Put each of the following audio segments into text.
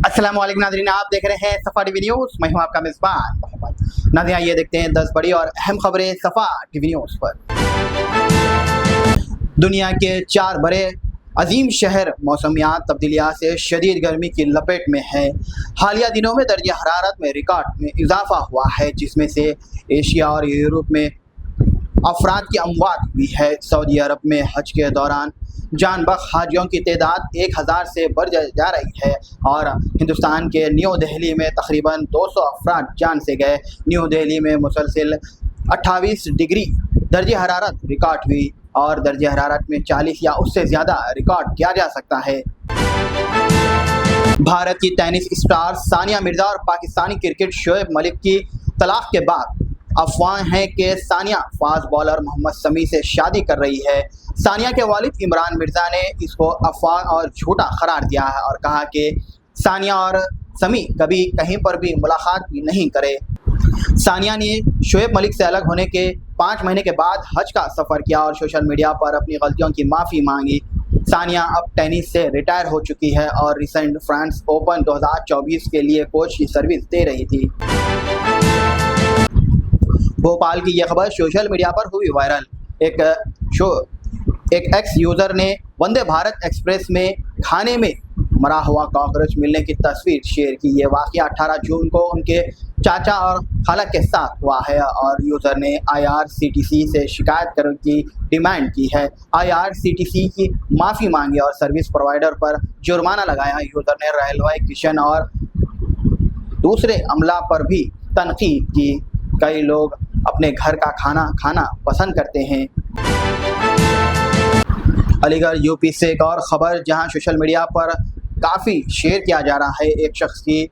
अस्सलाम वालेकुम नाज़रीन, आप देख रहे हैं सफ़ा टीवी न्यूज़। मैं हूं आपका मेज़बान मोहम्मद। नाज़रीन, ये देखते हैं 10 बड़ी और अहम खबरें सफ़ा टीवी न्यूज़ पर। दुनिया के 4 बड़े अजीम शहर मौसमियात तब्दीलियात से शदीद गर्मी की लपेट में है। हालिया दिनों में दर्जे हरारत में रिकॉर्ड में इजाफा हुआ है, जिसमें से एशिया और यूरोप में अफराद की अमवात हुई है। सऊदी अरब में हज के दौरान जान बख्श हाजियों की तादाद 1000 से बढ़ जा रही है और हिंदुस्तान के न्यू दिल्ली में तकरीबन 200 अफराद जान से गए। न्यू दिल्ली में मुसलसल 28 डिग्री दर्जे हरारत रिकॉर्ड हुई और दर्जे हरारत में 40 या उससे ज़्यादा रिकॉर्ड किया जा सकता है। भारत की टेनिस स्टार सानिया मिर्ज़ा और पाकिस्तानी क्रिकेट शोएब मलिक की तलाक के बाद अफवाह है कि सानिया फास्ट बॉलर मोहम्मद शमी से शादी कर रही है। सानिया के वालिद इमरान मिर्ज़ा ने इसको अफवाह और झूठा करार दिया है और कहा कि सानिया और शमी कभी कहीं पर भी मुलाकात भी नहीं करे। सानिया ने शोएब मलिक से अलग होने के 5 महीने के बाद हज का सफ़र किया और सोशल मीडिया पर अपनी गलतियों की माफ़ी मांगी। सानिया अब टेनिस से रिटायर हो चुकी है और रिसेंट फ्रांस ओपन 2024 के लिए कोच की सर्विस दे रही थी। भोपाल की यह खबर सोशल मीडिया पर हुई वायरल। एक एक्स यूज़र ने वंदे भारत एक्सप्रेस में खाने में मरा हुआ कॉकरोच मिलने की तस्वीर शेयर की। ये वाक़या 18 जून को उनके चाचा और खाला के साथ हुआ है और यूज़र ने IRCTC से शिकायत करने की डिमांड की है। IRCTC की माफ़ी मांगी और सर्विस प्रोवाइडर पर जुर्माना लगाया। यूज़र ने रेलवे किशन और दूसरे अमला पर भी तनकीद की। कई लोग अपने घर का खाना खाना पसंद करते हैं। अलीगढ़ यूपी से एक और ख़बर जहां सोशल मीडिया पर काफ़ी शेयर किया जा रहा है। एक शख्स की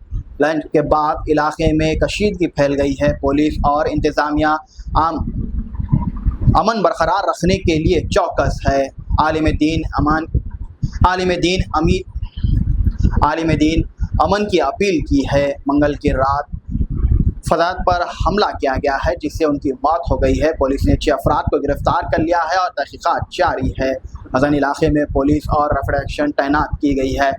लंच के बाद इलाके में कशीदगी फैल गई है। पुलिस और इंतज़ामिया अमन बरकरार रखने के लिए चौकस है। आलिम दीन अमन की अपील की है। मंगल की रात फसाद पर हमला किया गया है जिससे उनकी मौत हो गई है। पुलिस ने 6 अफराद को गिरफ्तार कर लिया है और तहकीकात जारी है। हसन इलाके में पुलिस और रफड़ एक्शन तैनात की गई है।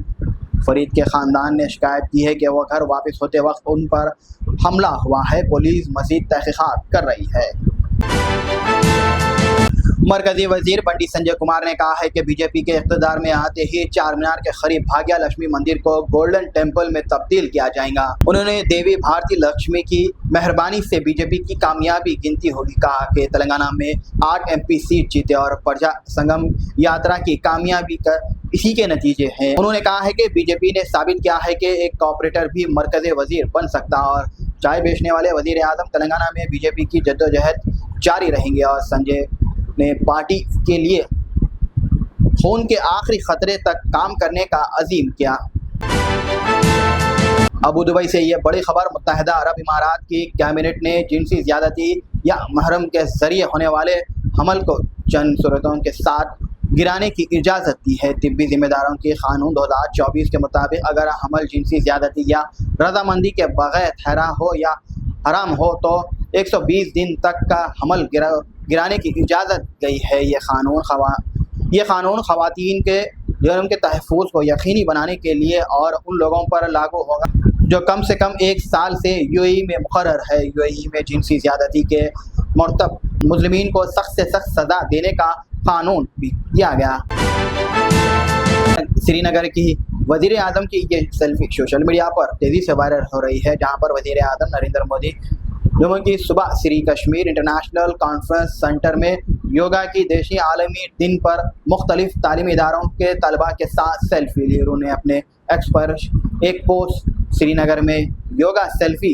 फरीद के ख़ानदान ने शिकायत की है कि वह घर वापस होते वक्त उन पर हमला हुआ है। पुलिस मज़ीद तहकीकात कर रही है। मरकज़ी वज़ीर बंटी संजय कुमार ने कहा है कि बीजेपी के इक़्तिदार में आते ही चार मीनार के करीब भाग्य लक्ष्मी मंदिर को गोल्डन टेम्पल में तब्दील किया जाएगा। उन्होंने देवी भारती लक्ष्मी की मेहरबानी से बीजेपी की कामयाबी गिनती होगी। कहा कि तेलंगाना में 8 MP सीट जीते और प्रजा संगम यात्रा की कामयाबी का इसी के नतीजे हैं। उन्होंने कहा है कि बीजेपी ने साबित किया है कि एक कॉर्पोरेटर भी मरकज़ी वज़ीर बन सकता है और चाय बेचने वाले वज़ीर आज़म तेलंगाना में बीजेपी की जद्दोजहद जारी रहेंगे। और संजय ने पार्टी के लिए खून के आखिरी खतरे तक काम करने का अज़ीम किया। अबू दुबई से ये बड़ी खबर। मुत्तहिदा अरब इमारात की कैबिनेट ने जिनसी ज़्यादती या महरम के ज़रिए होने वाले हमल को चंद सूरतों के साथ गिराने की इजाज़त दी है। तिब्बी जिम्मेदारों के कानून 2024 के मुताबिक अगर हमल जिनसी ज़्यादती या रजामंदी के बगैर ठहरा हो या हराम हो तो 120 दिन तक का हमल गिराने की इजाज़त गई है। ये क़ानून ख़वातीन के जुर्म के तहफ़्फ़ुज़ को यकीनी बनाने के लिए और उन लोगों पर लागू होगा जो कम से कम 1 साल से UAE में मुक़र्रर है। UAE में जिनसी ज़्यादती के मुर्तकब मुज़लिमीन को सख्त से सख्त सज़ा देने का कानून भी दिया गया। श्रीनगर की वज़ीर आज़म की ये सेल्फी सोशल मीडिया पर तेज़ी से वायरल हो रही है, जहां पर वज़ीर आज़म नरेंद्र मोदी जुम्मे की सुबह Shri Kashmir international conference centre में योगा की देशी आलमी दिन पर मुख्तलिफ तालीमी इदारों के तलबा के साथ सेल्फी ली। उन्होंने अपने एक्स पर एक पोस्ट श्रीनगर में योगा सेल्फी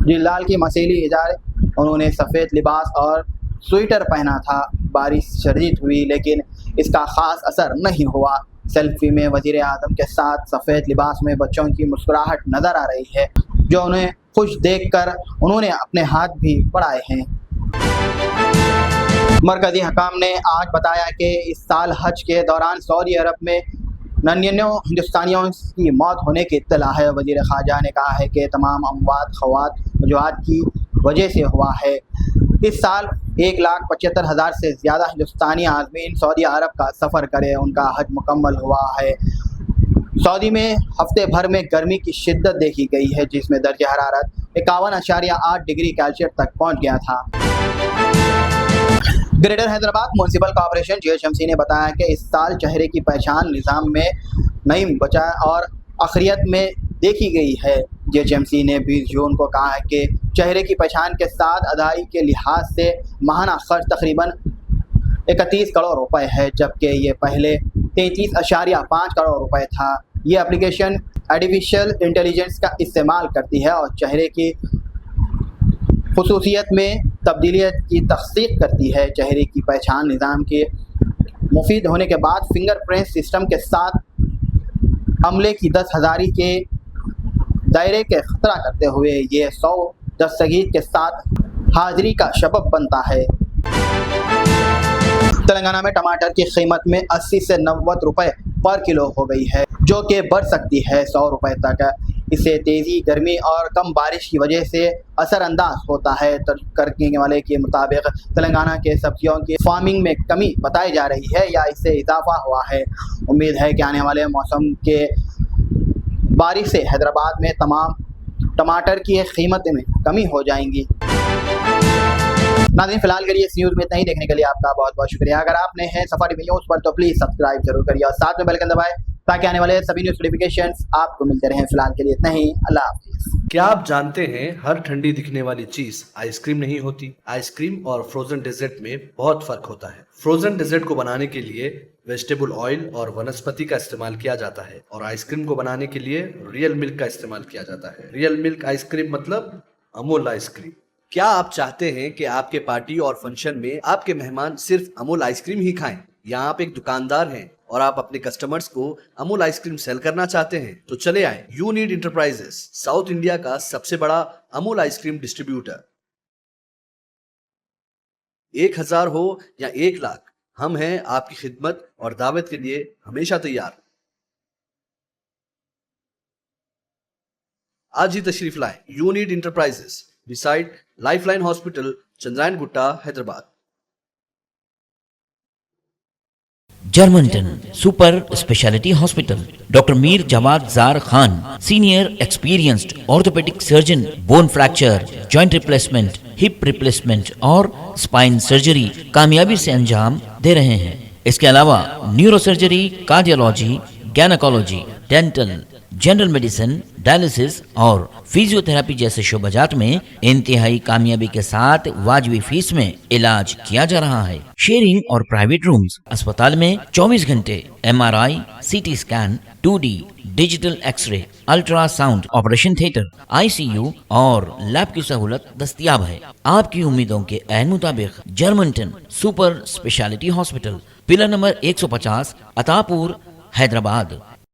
जिलाल की मसीली इजारे। उन्होंने सफ़ेद लिबास और स्वेटर पहना था। बारिश शदीद हुई लेकिन इसका ख़ास असर नहीं हुआ। सेल्फी में वज़ीर आज़म के साथ सफ़ेद लिबास में बच्चों की मुस्कुराहट नज़र आ रही है जो उन्हें खुश देखकर उन्होंने अपने हाथ भी बढ़ाए हैं। मरकज़ी हकाम ने आज बताया कि इस साल हज के दौरान सऊदी अरब में 99 हिंदुस्तानियों की मौत होने की इत्तला है। वज़ीर ख़ारजा ने कहा है कि तमाम अमवात ख़वात वजूहात की वजह से हुआ है। इस साल 1,75,000 से ज़्यादा हिंदुस्तानी आज़मीन सऊदी अरब का सफ़र करे उनका हज मुकम्मल हुआ है। सऊदी में हफ्ते भर में गर्मी की शिद्दत देखी गई है, जिसमें दर्ज हरारत 51.8 डिग्री सेल्सियस तक पहुंच गया था। Greater Hyderabad municipal corporation GHMC ने बताया कि इस साल चेहरे की पहचान निज़ाम में नई बचाव और आखिरियत में देखी गई है। GHMC ने 20 जून को कहा है कि चेहरे की पहचान के साथ अदाई के लिहाज से माहाना खर्च तकरीबन 31 करोड़ रुपए है, जबकि ये पहले 33.5 करोड़ रुपए था। ये एप्लीकेशन आर्टिफिशियल इंटेलिजेंस का इस्तेमाल करती है और चेहरे की खुसूसियत में तब्दीलियत की तहकीक करती है। चेहरे की पहचान निज़ाम के मुफीद होने के बाद फिंगरप्रिंट सिस्टम के साथ अमले की 10,000 के दायरे के खतरा करते हुए ये 100 दस्तगीर के साथ हाजिरी का सबब बनता है। तेलंगाना में टमाटर की कीमत में 80 से 90 रुपए पर किलो हो गई है, जो कि बढ़ सकती है 100 रुपए तक। इससे तेज़ी गर्मी और कम बारिश की वजह से असरअंदाज होता है। करने वाले के मुताबिक तेलंगाना के सब्जियों की फार्मिंग में कमी बताई जा रही है या इससे इजाफा हुआ है। उम्मीद है कि आने वाले मौसम के बारिश से हैदराबाद में तमाम टमाटर की कीमत में कमी हो जाएंगी। नाज़रीन, फिलहाल के लिए इस न्यूज़ में इतना ही। देखने के लिए आपका बहुत बहुत शुक्रिया। अगर आपने हैं सफारी न्यूज़ पर तो प्लीज़ सब्सक्राइब जरूर करिए और साथ में बेल आइकन दबाएं ताकि आने वाले सभी न्यूज़ नोटिफिकेशंस आपको मिलते रहें। फिलहाल के लिए इतना ही। अल्लाह हाफिज़। क्या आप जानते हैं हर ठंडी दिखने वाली चीज आइसक्रीम नहीं होती। आइसक्रीम और फ्रोजन डेजर्ट में बहुत फर्क होता है। फ्रोजन डेजर्ट को बनाने के लिए वेजिटेबल ऑयल और वनस्पति का इस्तेमाल किया जाता है और आइसक्रीम को बनाने के लिए रियल मिल्क का इस्तेमाल किया जाता है। रियल मिल्क आइसक्रीम मतलब अमूल आइसक्रीम। क्या आप चाहते हैं कि आपके पार्टी और फंक्शन में आपके मेहमान सिर्फ अमूल आइसक्रीम ही खाएं? या आप एक दुकानदार हैं और आप अपने कस्टमर्स को अमूल आइसक्रीम सेल करना चाहते हैं? तो चले आए यूनिट इंटरप्राइजेस, साउथ इंडिया का सबसे बड़ा अमूल आइसक्रीम डिस्ट्रीब्यूटर। 1000 हो या 1 लाख, हम हैं आपकी खिदमत और दावत के लिए हमेशा तैयार। आज ही तशरीफ लाएं Unit Enterprises, beside Lifeline Hospital, Chandrayan Gutta, Hyderabad. Germanton super speciality hospital, doctor Mir Jawad Zar Khan, senior experienced orthopaedic surgeon, bone fracture, joint replacement, hip replacement और स्पाइन सर्जरी कामयाबी से अंजाम दे रहे हैं। इसके अलावा neuro surgery, cardiology, gynaecology, dental, general medicine, dialysis और फिजियोथेरेपी जैसे शोबाजात में इंतहाई कामयाबी के साथ वाजबी फीस में इलाज किया जा रहा है। शेयरिंग और प्राइवेट रूम्स, अस्पताल में 24 घंटे MRI, CT scan, 2D digital x ray, ultrasound, operation theatre, ICU और लैब की सहूलत दस्तयाब है। आपकी उम्मीदों के ऐन मुताबिक Germanton super speciality hospital, pillar number 150, Attapur, Hyderabad.